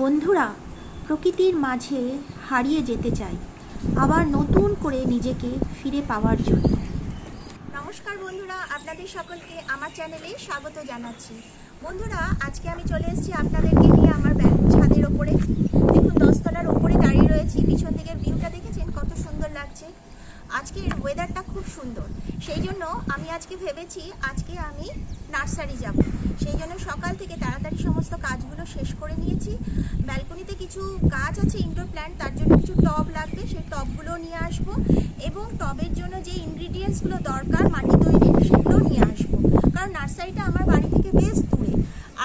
বন্ধুরা, প্রকৃতির মাঝে হারিয়ে যেতে চাই, আবার নতুন করে নিজেকে ফিরে পাওয়ার জন্য। নমস্কার বন্ধুরা, আপনাদের সকলকে আমার চ্যানেলে স্বাগত জানাচ্ছি। বন্ধুরা, আজকে আমি চলে এসেছি আপনাদেরকে নিয়ে আমার ছাদের ওপরে। দেখুন, 10 তলার ওপরে দাঁড়িয়ে রয়েছি। পিছন দিকের ভিউটা দেখেছেন কত সুন্দর লাগছে। আজকের ওয়েদারটা খুব সুন্দর, সেই জন্য আমি আজকে ভেবেছি আজকে আমি নার্সারি যাব। সেই জন্য সকাল থেকে তাড়াতাড়ি সমস্ত কাজগুলো শেষ করে নিয়েছি। ব্যালকনিতে কিছু গাছ আছে, ইনডোর প্ল্যান্ট, তার জন্য কিছু টব লাগবে, সেই টবগুলো নিয়ে আসবো এবং টবের জন্য যে ইনগ্রিডিয়েন্টসগুলো দরকার মাটি তৈরি, সেগুলো নিয়ে আসবো। কারণ নার্সারিটা আমার বাড়ি থেকে বেশ দূরে,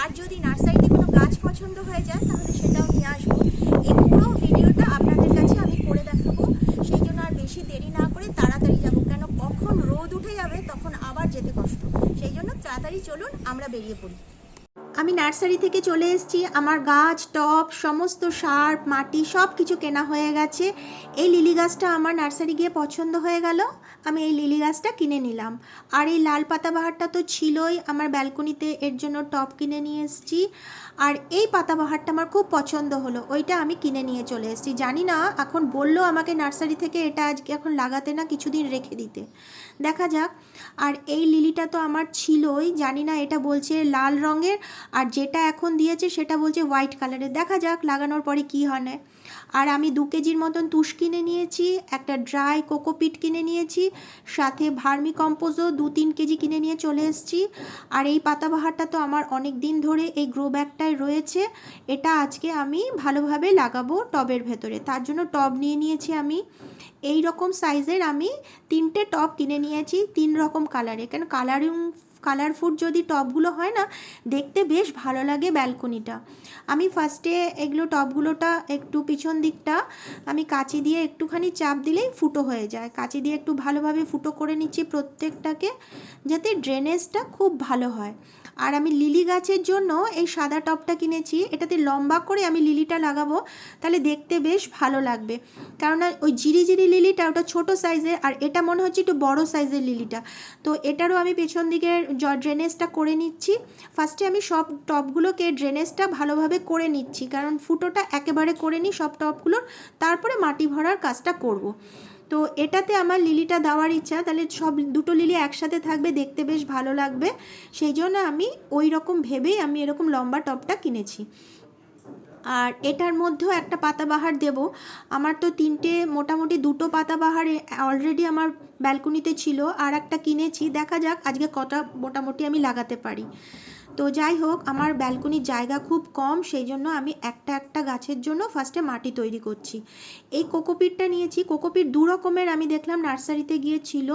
আর যদি নার্সারিতে কোনো গাছ পছন্দ হয়ে যায় তাহলে সেটাও নিয়ে আসবো। এই পুরো ভিডিওটা আপনাদের কাছে আমি করে দেখাবো। সেই জন্য আর বেশি দেরি না করে তাড়াতাড়ি যাব, কেন কখন রোদ উঠে যাবে তখন আবার যেতে কষ্ট। সেই জন্য তাড়াতাড়ি চলুন, আমরা বেরিয়ে পড়ি। আমি নার্সারি থেকে চলে এসেছি। আমার গাছ, টব, সমস্ত সার, মাটি সব কিছু কেনা হয়ে গেছে। এই লিলি গাছটা আমার নার্সারি গিয়ে পছন্দ হয়ে গেল, আমি এই লিলি গাছটা কিনে নিলাম। আর এই লাল পাতাবাহারটা তো ছিলই আমার ব্যালকনিতে, এর জন্য টব কিনে নিয়ে এসেছি। আর এই পাতাবাহারটা আমার খুব পছন্দ হলো, ওইটা আমি কিনে নিয়ে চলে এসেছি। জানি না, এখন বললো আমাকে নার্সারি থেকে এটা আজকে এখন লাগাতে না, কিছুদিন রেখে দিতে, দেখা যাক। আর এই লিলিটা তো আমার ছিলই, জানি না, এটা বলছে লাল রঙের, আর যেটা এখন দিয়েছে সেটা বলছে হোয়াইট কালারের। দেখা যাক লাগানোর পরে কী হয়। আর আমি 2 কেজির মতন তুষ কিনে নিয়েছি, একটা ড্রাই কোকোপিট কিনে নিয়েছি, সাথে ভার্মি কম্পোজও 2-3 কেজি কিনে নিয়ে চলে এসেছি। আর এই পাতাবাহারটা তো আমার অনেক দিন ধরে এই গ্রো ব্যাগটায় রয়েছে, এটা আজকে আমি ভালোভাবে লাগাবো টবের ভেতরে। তার জন্য টব নিয়ে নিয়েছি আমি এই রকম সাইজের। আমি 3টে টব কিনে নিয়েছি 3 রকম কালারে, কেন কালারফুল যদি টবগুলো হয় না, দেখতে বেশ ভালো লাগে ব্যালকনিটা। আমি ফার্স্টে এগুলো টবগুলোটা একটু পিছন দিকটা আমি কাঁচি দিয়ে একটুখানি চাপ দিলেই ফুটো হয়ে যায়। কাঁচি দিয়ে একটু ভালোভাবে ফুটো করে নিচ্ছি প্রত্যেকটাকে, যাতে ড্রেনেজটা খুব ভালো হয়। আর আমি লিলি গাছের জন্য এই সাদা টবটা কিনেছি, এটাতে লম্বা করে আমি লিলিটা লাগাবো, তাহলে দেখতে বেশ ভালো লাগবে। কেননা ওই জিরি লিলিটা ওটা ছোট সাইজের, আর এটা মনে হচ্ছে একটু বড় সাইজের লিলিটা। তো এটারও আমি পেছন দিকের ড্রেনেজটা করে নিচ্ছি। ফার্স্টে আমি সব টবগুলোকে ড্রেনেজটা ভালোভাবে করে নিচ্ছি, কারণ ফুটোটা একেবারে করে নিই সব টবগুলোর, তারপরে মাটি ভরার কাজটা করব। তো এটাতে আমার লিলিটা দেওয়ার ইচ্ছা, তাহলে সব দুটো লিলি একসাথে থাকবে, দেখতে বেশ ভালো লাগবে। সেই জন্য আমি ওই রকম ভেবেই আমি এরকম লম্বা টবটা কিনেছি। আর এটার মধ্যেও একটা পাতাবাহার দেব। আমার তো 3টে, মোটামুটি 2টো পাতাবাহার অলরেডি আমার ব্যালকনিতে ছিল, আর একটা কিনেছি। দেখা যাক আজকে কটা মোটামুটি আমি লাগাতে পারি। তো যাই হোক, আমার ব্যালকনির জায়গা খুব কম, সেই জন্য আমি একটা গাছের জন্য ফার্স্টে মাটি তৈরি করছি। এই কোকোপিটটা নিয়েছি। কোকোপিট 2 রকমের আমি দেখলাম নার্সারিতে গিয়ে ছিল।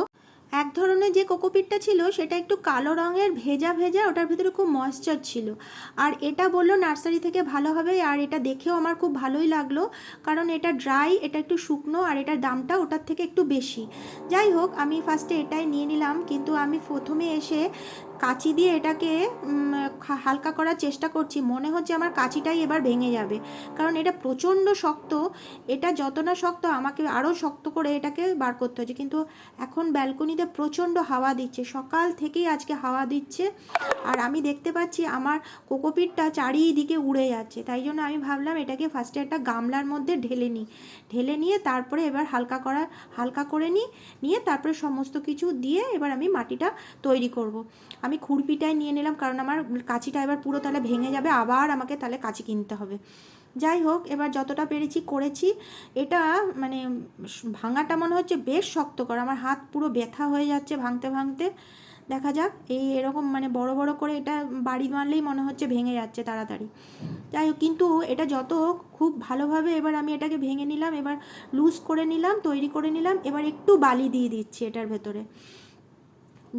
এক ধরনের যে কোকোপিটটা ছিল সেটা একটু কালো রঙের, ভেজা ভেজা, ওটার ভিতরে খুব ময়েশ্চার ছিল। আর এটা বললো নার্সারি থেকে ভালো হবে, আর এটা দেখেও আমার খুব ভালোই লাগলো, কারণ এটা ড্রাই, এটা একটু শুকনো, আর এটার দামটা ওটার থেকে একটু বেশি। যাই হোক, আমি ফার্স্টে এটাই নিয়ে নিলাম, কিন্তু আমি প্রথমে এসে কাঁচি দিয়ে এটাকে হালকা করার চেষ্টা করছি। মনে হচ্ছে আমার কাঁচিটাই এবার ভেঙে যাবে, কারণ এটা প্রচণ্ড শক্ত। এটা যত না শক্ত, আমাকে আরও শক্ত করে এটাকে বার করতে হচ্ছে। কিন্তু এখন ব্যালকনিতে প্রচণ্ড হাওয়া দিচ্ছে, সকাল থেকেই আজকে হাওয়া দিচ্ছে, আর আমি দেখতে পাচ্ছি আমার কোকোপিটটা চারিদিকে উড়ে যাচ্ছে। তাই জন্য আমি ভাবলাম এটাকে ফার্স্টে একটা গামলার মধ্যে ঢেলে নিয়ে তারপরে এবার হালকা করে নিয়ে তারপরে সমস্ত কিছু দিয়ে এবার আমি মাটিটা তৈরি করব। আমি খুরপিটাই নিয়ে নিলাম, কারণ আমার কাঁচিটা এবার পুরো তাহলে ভেঙে যাবে, আবার আমাকে তাহলে কাঁচি কিনতে হবে। যাই হোক, এবার যতটা পেরেছি করেছি। এটা মানে ভাঙাটা মনে হচ্ছে বেশ শক্তকর, আমার হাত পুরো ব্যথা হয়ে যাচ্ছে ভাঙতে ভাঙতে। দেখা যাক, এরকম মানে বড় বড় করে এটা বাড়ি মারলেই মনে হচ্ছে ভেঙে যাচ্ছে তাড়াতাড়ি। যাই হোক, কিন্তু এটা যত খুব ভালোভাবে এবার আমি এটাকে ভেঙে নিলাম, এবার লুজ করে নিলাম, তৈরি করে নিলাম। এবার একটু বালি দিয়ে দিচ্ছি এটার ভেতরে।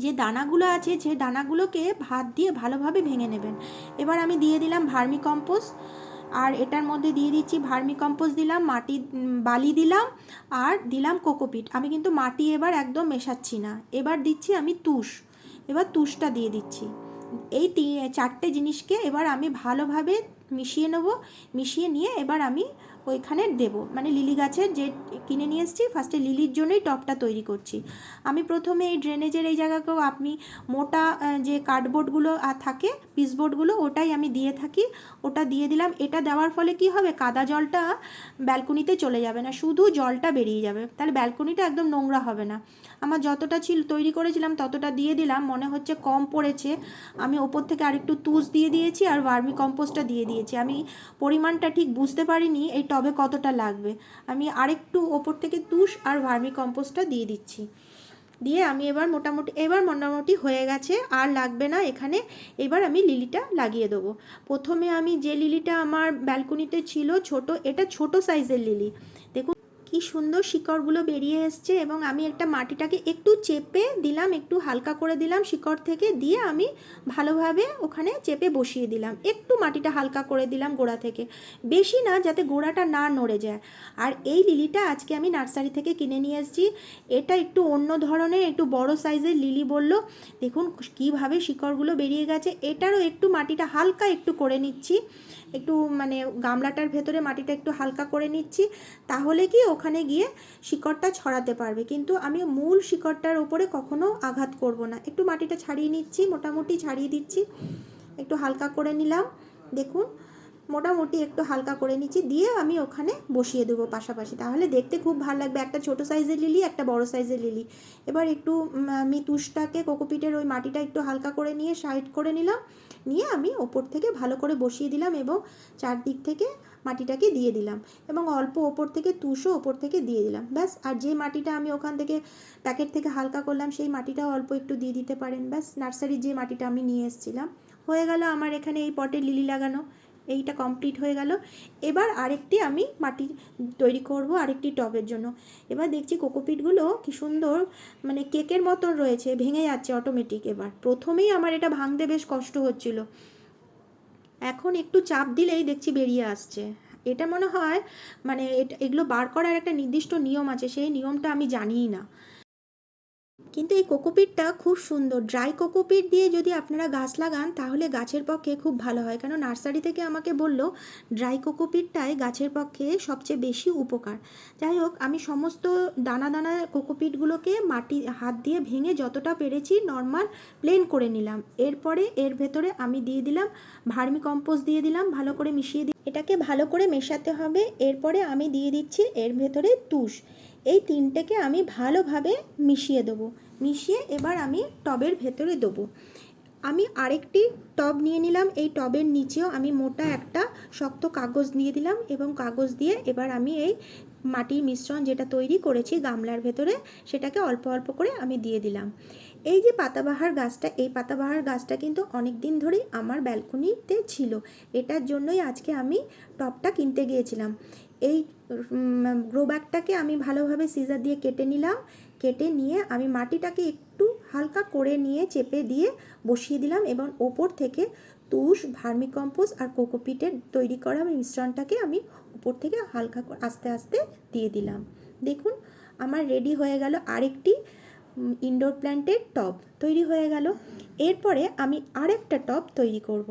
যে দানাগুলো আছে, যে দানাগুলোকে ভাত দিয়ে ভালোভাবে ভেঙে নেবেন। এবার আমি দিয়ে দিলাম ভার্মি কম্পোস্ট, আর এটার মধ্যে দিয়ে দিচ্ছি ভার্মি কম্পোস্ট দিলাম, বালি দিলাম, আর দিলাম কোকোপিট। আমি কিন্তু মাটি এবার একদম মেশাচ্ছি না। এবার দিচ্ছি আমি এবার তুষটা দিয়ে দিচ্ছি। এই 4টে জিনিসকে এবার আমি ভালোভাবে মিশিয়ে নেব। মিশিয়ে নিয়ে এবার আমি ওইখানে দেব, মানে লিলি গাছের যে কিনে নিয়ে এসেছি, ফার্স্টে লিলির জন্যই টবটা তৈরি করছি। আমি প্রথমে এই ড্রেনেজের এই জায়গাকেও আপনি মোটা যে কার্ডবোর্ডগুলো থাকে, পিসবোর্ডগুলো, ওটাই আমি দিয়ে থাকি, ওটা দিয়ে দিলাম। এটা দেওয়ার ফলে কি হবে, কাদা জলটা ব্যালকনিতে চলে যাবে না, শুধু জলটা বেরিয়ে যাবে, তাহলে ব্যালকনিটা একদম নোংরা হবে না। আমার যতটা তৈরি করেছিলাম ততটা দিয়ে দিলাম, মনে হচ্ছে কম পড়েছে, আমি ওপর থেকে আরেকটু তুষ দিয়ে দিয়েছি আর ভার্মি কম্পোস্টটা দিয়ে দিয়েছি। আমি পরিমাণটা ঠিক বুঝতে পারিনি এই টবে কতটা লাগবে, আমি আরেকটু ওপর থেকে তুষ আর ভার্মি কম্পোস্টটা দিয়ে দিচ্ছি। দিয়ে আমি এবার মোটামুটি হয়ে গেছে, আর লাগবে না এখানে। এবার আমি লিলিটা লাগিয়ে দেবো। প্রথমে আমি যে লিলিটা আমার ব্যালকনিতে ছিল ছোট, এটা ছোট সাইজের লিলি, দেখুন কি সুন্দর শিকড়গুলো বেরিয়ে এসছে। এবং আমি একটা মাটিটাকে একটু চেপে দিলাম, একটু হালকা করে দিলাম শিকড় থেকে, দিয়ে আমি ভালোভাবে ওখানে চেপে বসিয়ে দিলাম, একটু মাটিটা হালকা করে দিলাম গোড়া থেকে, বেশি না, যাতে গোড়াটা না নড়ে যায়। আর এই লিলিটা আজকে আমি নার্সারি থেকে কিনে নিয়ে এসেছি, এটা একটু অন্য ধরনের, একটু বড় সাইজের লিলি বলল। দেখুন কীভাবে শিকড়গুলো বেরিয়ে গেছে। এটারও একটু মাটিটা হালকা একটু করে নিচ্ছি, একটু মানে গামলাটার ভেতরে মাটিটা একটু হালকা করে নিচ্ছি, তাহলে কি ওখানে গিয়ে শিকড়টা ছড়াতে পারবে। কিন্তু আমি মূল শিকড়টার ওপরে কখনো আঘাত করব না। একটু মাটিটা ছাড়িয়ে নিচ্ছি, মোটামুটি ছাড়িয়ে দিচ্ছি, একটু হালকা করে নিলাম, দেখুন মোটামুটি একটু হালকা করে নিচ্ছি, দিয়ে আমি ওখানে বসিয়ে দেবো পাশাপাশি, তাহলে দেখতে খুব ভালো লাগবে। একটা ছোট সাইজের লিলি, একটা বড় সাইজের লিলি। এবার একটু আমি তুষটাকে, কোকোপিটের ওই মাটিটা একটু হালকা করে নিয়ে সাইড করে নিলাম, নিয়ে আমি ওপর থেকে ভালো করে বসিয়ে দিলাম এবং চারদিক থেকে মাটিটাকে দিয়ে দিলাম, এবং অল্প ওপর থেকে তুষও ওপর থেকে দিয়ে দিলাম, ব্যাস। আর যে মাটিটা আমি ওখান থেকে প্যাকেট থেকে হালকা করলাম, সেই মাটিটাও অল্প একটু দিয়ে দিতে পারেন, ব্যাস। নার্সারির যে মাটিটা আমি নিয়ে এসেছিলাম, হয়ে গেল আমার এখানে এই পটে লিলি লাগানো, এইটা কমপ্লিট হয়ে গেল। এবার আরেকটি আমি মাটি তৈরি করব আরেকটি টবের জন্য। এবার দেখছি কোকোপিটগুলো কি সুন্দর, মানে কেকের মতন রয়েছে, ভেঙে যাচ্ছে অটোমেটিক। এবার প্রথমেই আমার এটা ভাঙতে বেশ কষ্ট হচ্ছিল, এখন একটু চাপ দিলেই দেখছি বেরিয়ে আসছে। এটা মনে হয় মানে এগুলো বার করার একটা নির্দিষ্ট নিয়ম আছে, সেই নিয়মটা আমি জানিই না। কিন্তু এই কোকোপিটটা খুব সুন্দর, ড্রাই কোকোপিট দিয়ে যদি আপনারা গাছ লাগান তাহলে গাছের পক্ষে খুব ভালো হয়, কেন নার্সারি থেকে আমাকে বলল ড্রাই কোকোপিটটাই গাছের পক্ষে সবচেয়ে বেশি উপকার। যাই হোক, আমি সমস্ত দানা দানা কোকোপিটগুলোকে মাটি হাত দিয়ে ভেঙে যতটা পেরেছি নর্মাল প্লেন করে নিলাম। এরপরে এর ভেতরে আমি দিয়ে দিলাম ভার্মি কম্পোস্ট, দিয়ে দিলাম, ভালো করে মিশিয়ে এটাকে ভালো করে মেশাতে হবে। এরপরে আমি দিয়ে দিচ্ছি এর ভেতরে তুষ। এই তিনটেকে আমি ভালোভাবে মিশিয়ে দেবো। মিশিয়ে এবার আমি টবের ভেতরে দেবো। আমি আরেকটি টব নিয়ে নিলাম, এই টবের নিচেও আমি মোটা একটা শক্ত কাগজ দিয়ে দিলাম, এবং কাগজ দিয়ে এবার আমি এই মাটির মিশ্রণ যেটা তৈরি করেছি গামলার ভেতরে, সেটাকে অল্প অল্প করে আমি দিয়ে দিলাম। এই যে পাতাবাহার গাছটা, এই পাতাবাহার গাছটা কিন্তু অনেক দিন ধরেই আমার ব্যালকনিতে ছিল, এটার জন্যই আজকে আমি টবটা কিনতে গিয়েছিলাম। এই গ্রো ব্যাগটাকে আমি ভালোভাবে সিজার দিয়ে কেটে নিলাম, কেটে নিয়ে আমি মাটিটাকে একটু হালকা করে নিয়ে চেপে দিয়ে বসিয়ে দিলাম, এবং ওপর থেকে তুষ, ভার্মিকম্পোস্ট আর কোকোপিটের তৈরি করা মিশ্রণটাকে আমি উপর থেকে হালকা করে আস্তে আস্তে দিয়ে দিলাম। দেখুন আমার রেডি হয়ে গেল আরেকটি ইনডোর প্ল্যান্টের টব তৈরি হয়ে গেল। এরপরে আমি আরেকটা টব তৈরি করব।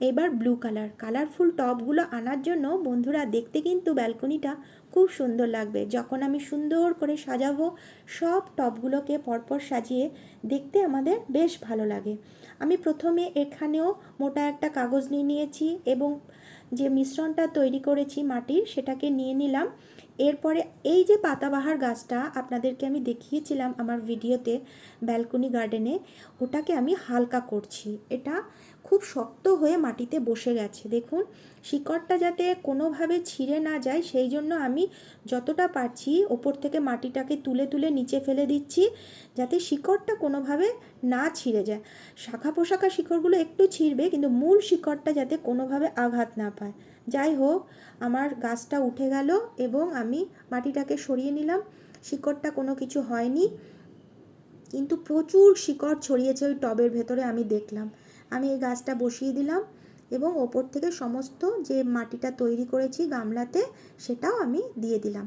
এবার ব্লু কালারফুল টবগুলো আনার জন্য বন্ধুরা, দেখতে কিন্তু ব্যালকনিটা খুব সুন্দর লাগবে যখন আমি সুন্দর করে সাজাবো। সব টবগুলোকে পরপর সাজিয়ে দেখতে আমাদের বেশ ভালো লাগে। আমি প্রথমে এখানেও মোটা একটা কাগজ নিয়ে নিয়েছি, এবং যে মিশ্রণটা তৈরি করেছি মাটির, সেটাকে নিয়ে নিলাম। এরপরে এই যে পাতাবাহার গাছটা আপনাদেরকে আমি দেখিয়েছিলাম আমার ভিডিওতে ব্যালকনি গার্ডেনে, ওটাকে আমি হালকা করছি। এটা খুব শক্ত হয়ে মাটিতে বসে গেছে, দেখুন শিকড়টা যাতে কোনোভাবে ছিঁড়ে না যায়, সেই জন্য আমি যতটা পারছি ওপর থেকে মাটিটাকে তুলে তুলে নিচে ফেলে দিচ্ছি, যাতে শিকড়টা কোনোভাবে না ছিঁড়ে যায়। শাখা পোশাখা শিকড়গুলো একটু ছিঁড়বে, কিন্তু মূল শিকড়টা যাতে কোনোভাবে আঘাত না পায়। যাই হোক, আমার গাছটা উঠে গেল এবং আমি মাটিটাকে সরিয়ে নিলাম। শিকড়টা কোনো কিছু হয়নি, কিন্তু প্রচুর শিকড় ছড়িয়েছে ওই টবের ভেতরে, আমি দেখলাম। আমি এই গাছটা বসিয়ে দিলাম, এবং ওপর থেকে সমস্ত যে মাটিটা তৈরি করেছি গামলাতে, সেটাও আমি দিয়ে দিলাম।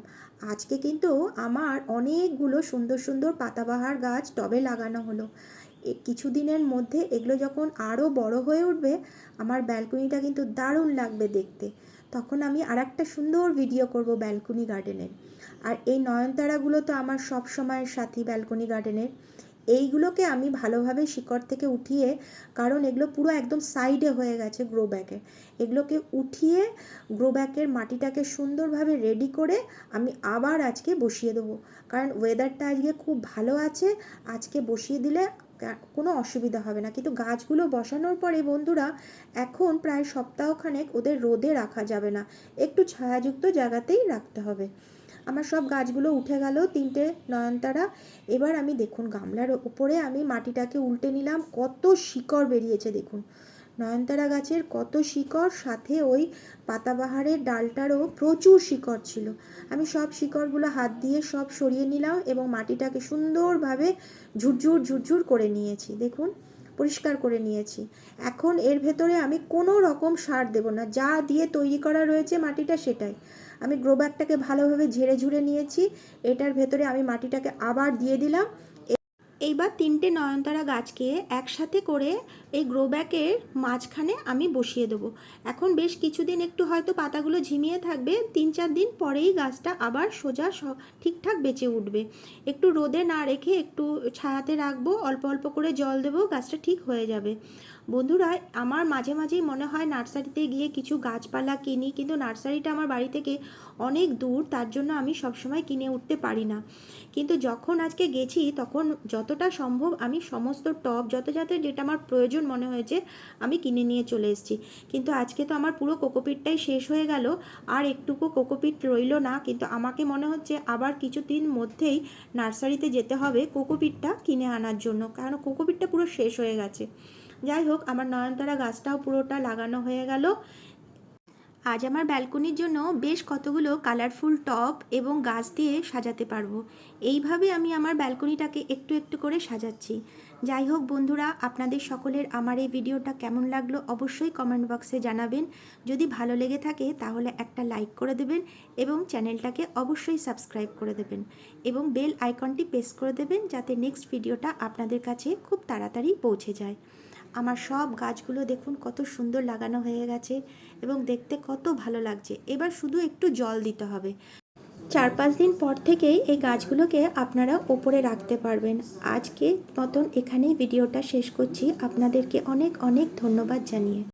আজকে কিন্তু আমার অনেকগুলো সুন্দর সুন্দর পাতাবাহার গাছ টবে লাগানো হলো। কিছুদিনের মধ্যে এগুলো যখন আরও বড় হয়ে উঠবে, আমার ব্যালকনিটা কিন্তু দারুণ লাগবে দেখতে। তখন আমি আর একটা সুন্দর ভিডিও করব ব্যালকনি গার্ডেনের। আর এই নয়নতারাগুলো তো আমার সব সময়ের সাথী ব্যালকনি গার্ডেনের। এইগুলোকে আমি ভালোভাবে শিকড় থেকে উঠিয়ে, কারণ এগুলো পুরো একদম সাইডে হয়ে গেছে গ্রো ব্যাগে, এগুলোকে উঠিয়ে গ্রো ব্যাগের মাটিটাকে সুন্দরভাবে রেডি করে আমি আবার আজকে বসিয়ে দেবো। কারণ ওয়েদারটা আজকে খুব ভালো আছে, আজকে বসিয়ে দিলে কোনো অসুবিধা হবে না। কিন্তু গাছগুলো বসানোর পরে বন্ধুরা, এখন প্রায় সপ্তাহখানেক ওদের রোদে রাখা যাবে না, একটু ছায়াযুক্ত জায়গাতেই রাখতে হবে। আমার সব গাছগুলো উঠে গেল, 3টে নয়নতারা। এবার আমি দেখুন গামলার উপরে আমি মাটিটাকে উল্টে নিলাম, কত শিকড় বেরিয়েছে দেখুন। নয়নতারা গাছের কত শিকড়, সাথে ওই পাতাবাহারের ডালটারও প্রচুর শিকড় ছিল। আমি সব শিকড়গুলো হাত দিয়ে সব সরিয়ে নিলাম এবং মাটিটাকে সুন্দরভাবে ঝুরঝুর ঝুরঝুর করে নিয়েছি, দেখুন পরিষ্কার করে নিয়েছি। এখন এর ভেতরে আমি কোনো রকম সার দেব না, যা দিয়ে তৈরি করা রয়েছে মাটিটা সেটাই। আমি গ্রো ব্যাগটাকে ভালোভাবে ঝেড়ে ঝুড়ে নিয়েছি, এটার ভেতরে আমি মাটিটাকে আবার দিয়ে দিলাম। এইবার 3টে নয়নতারা গাছকে একসাথে করে এই গ্রো ব্যাগের মাঝখানে আমি বসিয়ে দেবো। এখন বেশ কিছুদিন একটু হয়তো পাতাগুলো ঝিমিয়ে থাকবে, 3-4 দিন পরেই গাছটা আবার সোজা ঠিকঠাক বেঁচে উঠবে। একটু রোদে না রেখে একটু ছায়াতে রাখবো, অল্প অল্প করে জল দেবো, গাছটা ঠিক হয়ে যাবে। বন্ধুরা, আমার মাঝে মাঝেই মনে হয় নার্সারিতে গিয়ে কিছু গাছপালা কিনি, কিন্তু নার্সারিটা আমার বাড়ি থেকে অনেক দূর, তার জন্য আমি সবসময় কিনে উঠতে পারি না। কিন্তু যখন আজকে গেছি তখন যতটা সম্ভব আমি সমস্ত টব যত যেটা আমার প্রয়োজন মনে হয়েছে আমি কিনে নিয়ে চলে এসেছি। কিন্তু আজকে তো আমার পুরো কোকোপিটটাই শেষ হয়ে গেল, আর একটুকু কোকোপিট রইল না। কিন্তু আমাকে মনে হচ্ছে আবার কিছুদিন মধ্যেই নার্সারিতে যেতে হবে কোকোপিটটা কিনে আনার জন্য, কারণ কোকোপিটটা পুরো শেষ হয়ে গেছে। যাই হোক, আমার নয়নতারা গাছটাও পুরোটা লাগানো হয়ে গেল। আজ আমার ব্যালকনির জন্য বেশ কতগুলো কালারফুল টব এবং গাছ দিয়ে সাজাতে পারবো। এইভাবে আমি আমার ব্যালকনিটাকে একটু একটু করে সাজাচ্ছি। যাই হোক বন্ধুরা, আপনাদের সকলের আমার এই ভিডিওটা কেমন লাগলো অবশ্যই কমেন্ট বক্সে জানাবেন। যদি ভালো লেগে থাকে তাহলে একটা লাইক করে দেবেন এবং চ্যানেলটাকে অবশ্যই সাবস্ক্রাইব করে দেবেন এবং বেল আইকনটি প্রেস করে দেবেন, যাতে নেক্সট ভিডিওটা আপনাদের কাছে খুব তাড়াতাড়ি পৌঁছে যায়। আমার সব গাছগুলো দেখুন কত সুন্দর লাগানো হয়ে গেছে এবং দেখতে কত ভালো লাগছে। এবার শুধু একটু জল দিতে হবে। 4-5 দিন পর থেকেই এই গাছগুলোকে আপনারা ওপরে রাখতে পারবেন। আজকে মতন এখানেই ভিডিওটা শেষ করছি, আপনাদেরকে অনেক অনেক ধন্যবাদ জানিয়ে।